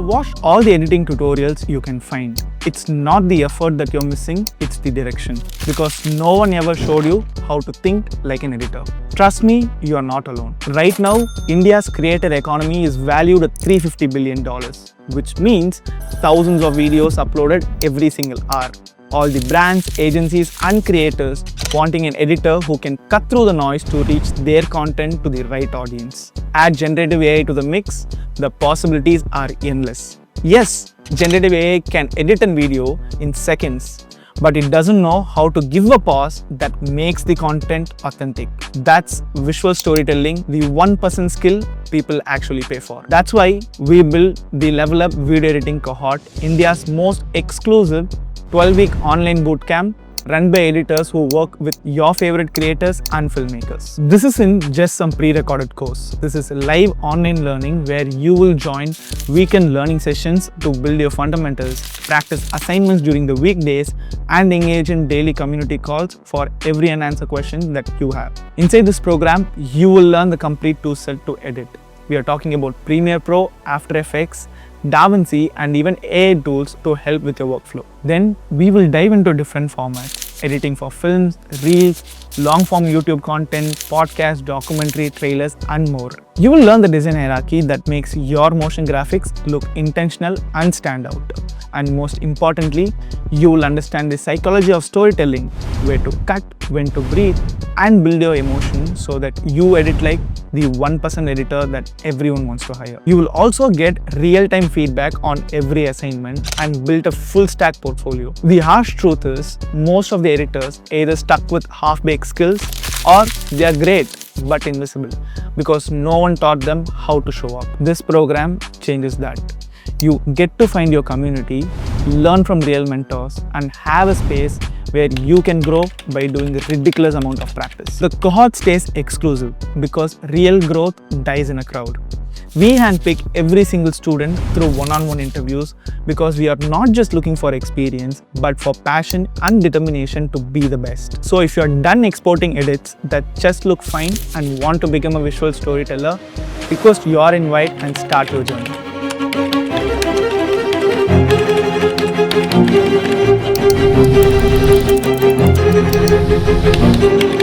Watch all the editing tutorials you can find. It's not the effort that you're missing, it's the direction. Because no one ever showed you how to think like an editor. Trust me, you are not alone. Right now, India's creator economy is valued at $350 billion, which means thousands of videos uploaded every single hour. All the brands, agencies and creators wanting an editor who can cut through the noise to reach their content to the right audience. Add generative AI to the mix, the possibilities are endless. Yes, generative AI can edit a video in seconds, but it doesn't know how to give a pause that makes the content authentic. That's visual storytelling, the 1% skill people actually pay for. That's why we built the LevelUp Video Editing Cohort, India's most exclusive 12-week online bootcamp run by editors who work with your favorite creators and filmmakers. This isn't just some pre-recorded course. This is live online learning where you will join weekend learning sessions to build your fundamentals, practice assignments during the weekdays, and engage in daily community calls for every unanswered question that you have. Inside this program, you will learn the complete toolset to edit. We are talking about Premiere Pro, After Effects, DaVinci and even AI tools to help with your workflow. Then we will dive into different formats, editing for films, reels, long-form YouTube content, podcasts, documentary, trailers and more. You will learn the design hierarchy that makes your motion graphics look intentional and stand out. And most importantly, you will understand the psychology of storytelling, where to cut, when to breathe and build your emotion so that you edit like the 1% editor that everyone wants to hire. You will also get real-time feedback on every assignment and build a full stack portfolio. The harsh truth is, most of the editors either stuck with half-baked skills or they are great but invisible because no one taught them how to show up. This program changes that. You get to find your community, learn from real mentors, and have a space where you can grow by doing a ridiculous amount of practice. The cohort stays exclusive because real growth dies in a crowd. We handpick every single student through one-on-one interviews because we are not just looking for experience, but for passion and determination to be the best. So if you're done exporting edits that just look fine and want to become a visual storyteller, request your invite and start your journey. Thank you.